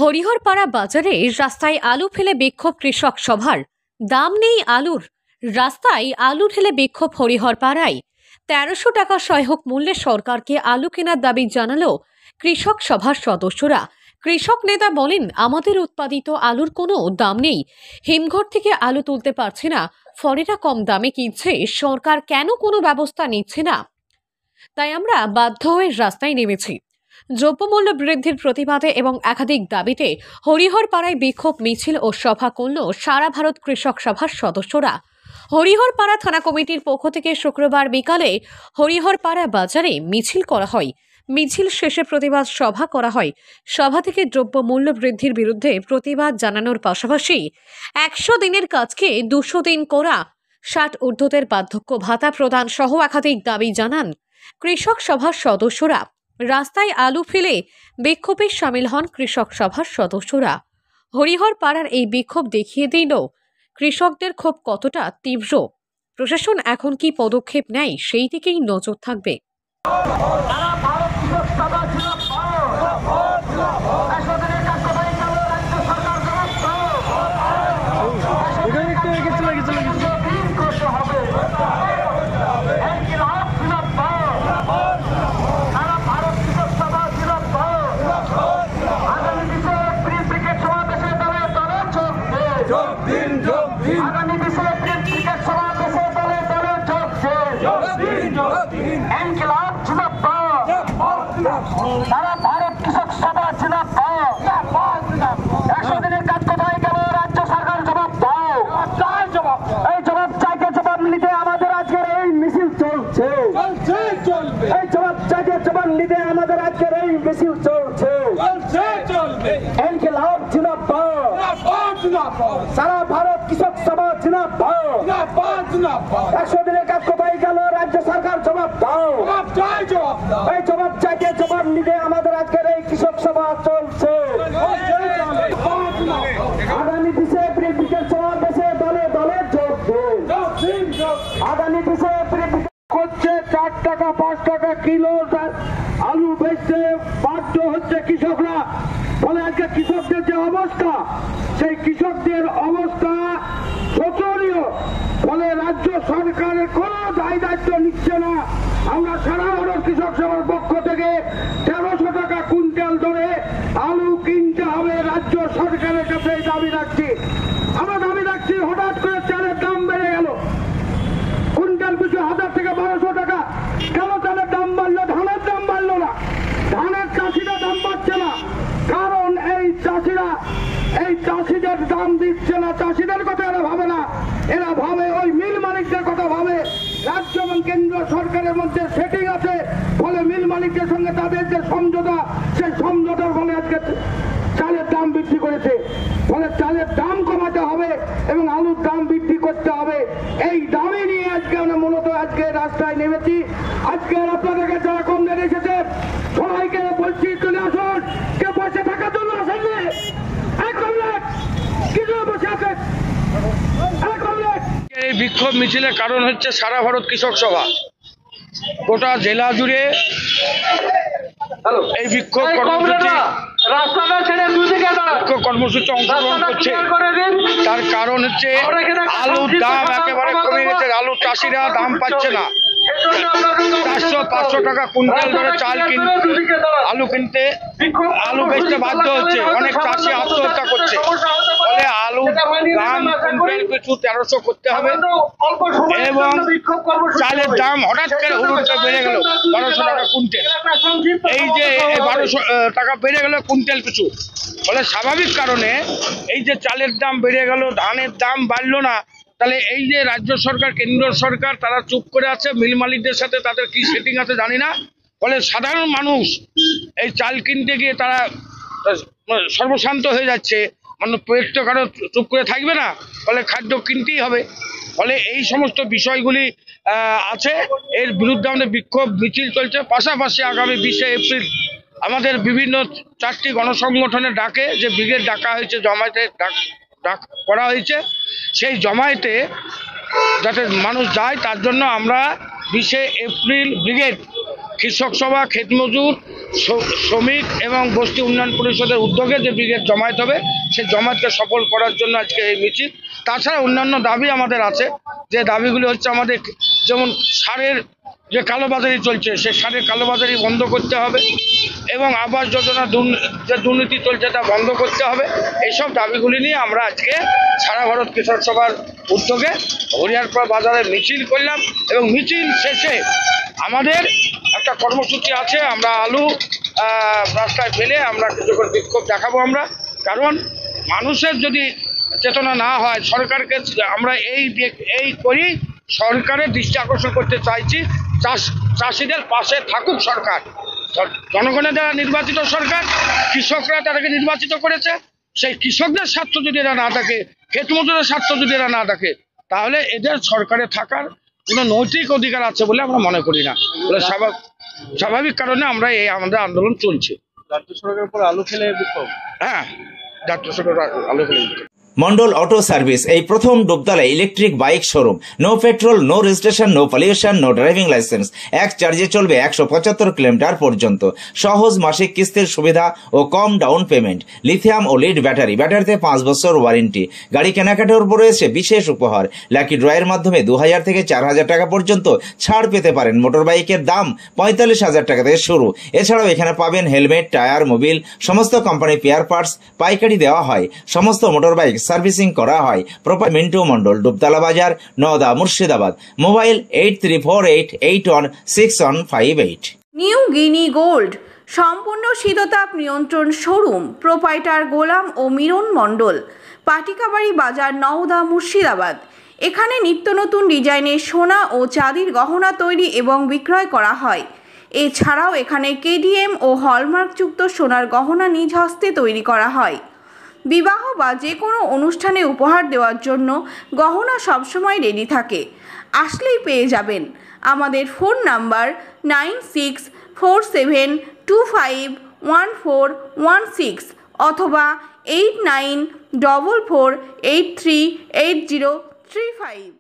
হরিহরপাড়া বাজারে রাস্তায় আলু ফেলে বিক্ষোভ কৃষক সভার। দাম নেই আলুর, রাস্তায় আলু ঢেলে বিক্ষোভ হরিহরপাড়ায়। ১৩০০ টাকা সহায়ক মূল্যে সরকারকে আলু কেনার দাবি জানালো কৃষক সভার সদস্যরা। কৃষক নেতা বলেন, আমাদের উৎপাদিত আলুর কোনো দাম নেই, হিমঘর থেকে আলু তুলতে পারছে না, ফলেরা কম দামে কিনছে, সরকার কেন কোনো ব্যবস্থা নিচ্ছে না, তাই আমরা বাধ্য হয়ে রাস্তায় নেমেছি। দ্রব্যমূল্য বৃদ্ধির প্রতিবাদে এবং একাধিক দাবিতে হরিহরপাড়ায় বিক্ষোভ মিছিল ও সভা করল সারা ভারত কৃষক সভার সদস্যরা। হরিহরপাড়া থানা কমিটির পক্ষ থেকে শুক্রবার বিকালে হরিহরপাড়া বাজারে মিছিল করা হয়। মিছিল শেষে প্রতিবাদ সভা করা হয়। সভা থেকে দ্রব্যমূল্য বৃদ্ধির বিরুদ্ধে প্রতিবাদ জানানোর পাশাপাশি ১০০ দিনের কাজকে ২০০ দিন করা, ৬০ ঊর্ধ্বদের বার্ধক্য ভাতা প্রদান সহ একাধিক দাবি জানান কৃষক সভার সদস্যরা। রাস্তায় আলু ফেলে বিক্ষোভে সামিল হন কৃষক সভার সদস্যরা। হরিহরপাড়ার এই বিক্ষোভ দেখিয়ে দিল কৃষকদের ক্ষোভ কতটা তীব্র। প্রশাসন এখন কি পদক্ষেপ নেয় সেই দিকেই নজর থাকবে। সারা ভারত কৃষক সভা জিন্দাবাদ। ১০০ দিনের কাজ কোথায় গেল? রাজ্য সরকার জবাব দাও। এই জবাব চাইতে জবাব নিতে আমাদের আজকের এই মিছিল চলছে। এই জবাব চাইতে জবাব নিতে আমাদের আজকের এই মিছিল চলছে। ইনকিলাব জিন্দাবাদ। সারা ভারত কৃষক সভা জিন্দাবাদ। ১০০ দিনের কাজ কোথায় গেল? রাজ্য সরকার জবাব দাও। এই জবাব চাইতে জবাব নিতে আমাদের আজকের এই কৃষক সভা চলছে। আগামী ২০ এপ্রিল বিকেল সমাবেশে দলে দলে যোগ দিন। আগামী ২০ এপ্রিল হচ্ছে ৪ টাকা ৫ টাকা কিলো আলু বেচতে বাধ্য হচ্ছে কৃষকরা। ফলে আজকে কৃষকদের যে অবস্থা, সেই কৃষকদের অবস্থা শোচনীয়। ফলে রাজ্য সরকারের কোন দায় দায়িত্ব নিচ্ছে না। আমরা সারা ভারত কৃষক সভার পক্ষ থেকে ১৩০০ টাকা কুইন্টাল ধরে আলু কিনতে হবে রাজ্য সরকারের কাছে দাবি রাখছি। আমরা দাবি রাখছি, হঠাৎ করে চালের দাম বেড়ে গেল, কুইন্টাল পিছু ১০০০ থেকে ১২০০ টাকা। কেন চালের দাম বাড়লো? ধানের দাম বাড়লো না, ধানের চাষিরা দাম পাচ্ছে না। কারণ এই চাষিদের দাম দিচ্ছে না। চাষিদের কথা এরা ভাবে না, এরা ভাবে ওই মিল মালিকদের কথা ভাবে। রাজ্য এবং কেন্দ্র সরকারের মধ্যে সেটিং আছে, ফলে মিল মালিকদের সঙ্গে তাদের যে সমঝোতা, সেই সমঝোতার ফলে আজকে চালের দাম বৃদ্ধি করেছে। ফলে চালের দাম কমাতে হবে এবং আলুর দাম বৃদ্ধি করতে হবে। এই দামই নিয়ে আজকে আমরা মূলত আজকে রাস্তায় নেমেছি। আজকে আপনাদেরকে যারা কম রেট এসেছে সবাইকে বলছি, চলে আসুন। কে বসে থাকার জন্য আসেন? এই বিক্ষোভ মিছিলের কারণ হচ্ছে সারা ভারত কৃষক সভা গোটা জেলা জুড়ে এই বিক্ষোভ কর্মসূচি অংশগ্রহণ করছে। তার কারণ হচ্ছে আলুর দাম একেবারে কমে গেছে, আলু চাষিরা দাম পাচ্ছে না। ৪০০-৫০০ টাকা কুইন্টাল ধরে চাল আলু কিনতে, আলু বেচতে বাধ্য হচ্ছে। অনেক চাষি আত্মহত্যা করছে। ফলে আলু দাম কুইন্টাল পিছু ১৩০০ করতে হবে এবং চালের দাম হঠাৎ করে হুড়ুড় বেড়ে গেল ১২০০ টাকা কুইন্টাল। এই যে ১২০০ টাকা বেড়ে গেল কুইন্টাল পিছু, ফলে স্বাভাবিক কারণে এই যে চালের দাম বেড়ে গেল, ধানের দাম বাড়লো না। তাহলে এই যে রাজ্য সরকার কেন্দ্র সরকার তারা চুপ করে আছে, মিল মালিকদের সাথে তাদের কি সেটিং আছে জানি না। ফলে সাধারণ মানুষ এই চাল কিনতে গিয়ে তারা সর্বশান্ত হয়ে যাচ্ছে। মানে পেট তো কারো চুপ করে থাকবে না, ফলে খাদ্য কিনতেই হবে। ফলে এই সমস্ত বিষয়গুলি আছে, এর বিরুদ্ধে আমাদের বিক্ষোভ মিছিল চলছে। পাশাপাশি আগামী ২০ এপ্রিল আমাদের বিভিন্ন ৪টি গণসংগঠনের ডাকে যে ব্রিগেড ডাকা হয়েছে, জমায়েতে ডাক করা হয়েছে, সেই জমায়েতে যাতে মানুষ যায় তার জন্য আমরা ২০ এপ্রিল ব্রিগেড কৃষক সভা, ক্ষেত মজুর শ্রমিক এবং বস্তি উন্নয়ন পরিষদের উদ্যোগে যে ব্রিগেড জমায়েত হবে সেই জমায়েতকে সফল করার জন্য আজকে এই মিছিল। তাছাড়া অন্যান্য দাবি আমাদের আছে, যে দাবিগুলি হচ্ছে আমাদের যেমন সারের যে কালোবাজারি চলছে সেই সারের কালোবাজারি বন্ধ করতে হবে এবং আবাস যোজনা যে দুর্নীতি চলছে তা বন্ধ করতে হবে। এইসব দাবিগুলি নিয়ে আমরা আজকে সারা ভারত কৃষক সভার উদ্যোগে হরিয়ারপাড়া বাজারে মিছিল করলাম এবং মিছিল শেষে আমাদের একটা কর্মসূচি আছে, আমরা আলু রাস্তায় ফেলে আমরা কিছু করে বিক্ষোভ দেখাবো আমরা। কারণ মানুষের যদি চেতনা না হয়, সরকারকে আমরা এই করি সরকারের দৃষ্টি আকর্ষণ করতে চাইছি, চাষিদের পাশে থাকুক সরকার। জনগণের দ্বারা নির্বাচিত সরকার, কৃষকরা তাদেরকে নির্বাচিত করেছে, সেই কৃষকদের স্বার্থ যদি এরা না থাকে, ক্ষেত মজুরের স্বার্থ যদি এরা না থাকে, তাহলে এদের সরকারে থাকার কোনো নৈতিক অধিকার আছে বলে আমরা মনে করি না। স্বাভাবিক কারণে আমরা আমাদের আন্দোলন চলছে। রাজ্য সরকারের উপর আলু ফেলে বিক্ষোভ। হ্যাঁ, রাজ্য সরকার আলু ফেলে বিক্ষোভ। মন্ডল অটো সার্ভিস এই প্রথম ডুবতলায় electric bike showroom. No petrol, no registration, no pollution, no driving licence. এক চার্জে চলবে 175 কিলোমিটার পর্যন্ত। সহজ মাসিক কিস্তির সুবিধা ও কম ডাউন পেমেন্ট। লিথিয়াম ও লিড ব্যাটারিতে 5 বছর ওয়ারেন্টি। গাড়ি কেনাকাটার উপর রয়েছে বিশেষ উপহার। লাকি ড্রয়ের মাধ্যমে 2000 থেকে 4000 টাকা পর্যন্ত ছাড় পেতে পারেন। মোটর বাইকের দাম 45,000 টাকা থেকে শুরু। এছাড়াও এখানে পাবেন হেলমেট, টায়ার, মোবিল, সমস্ত কোম্পানি পেয়ার পার্টস পাইকারি দেওয়া হয়। সমস্ত মোটর বাইক সার্ভিসিং করা হয়। প্রপার মিন্টু মন্ডল, ডুবতলা বাজার, Nawda, Murshidabad. Mobile 8348816158। New Guinea Gold সম্পূর্ণ শীততাপ নিয়ন্ত্রণ শোরুম। প্রোপাইটার গোলাম ও মিরন মন্ডল, পাটিকাবাড়ি বাজার, নওদা, মুর্শিদাবাদ। এখানে নিত্য নতুন ডিজাইনের সোনা ও চাঁদির গহনা তৈরি এবং বিক্রয় করা হয়। এছাড়াও এখানে কেডিএম ও হলমার্কযুক্ত সোনার গহনা নিজ হস্তে তৈরি করা হয়। বিবাহ বা যে কোনো অনুষ্ঠানে উপহার দেওয়ার জন্য গহনা সবসময় রেডি থাকে, আসলেই পেয়ে যাবেন। আমাদের ফোন নাম্বার 9647251416 অথবা 8944838035।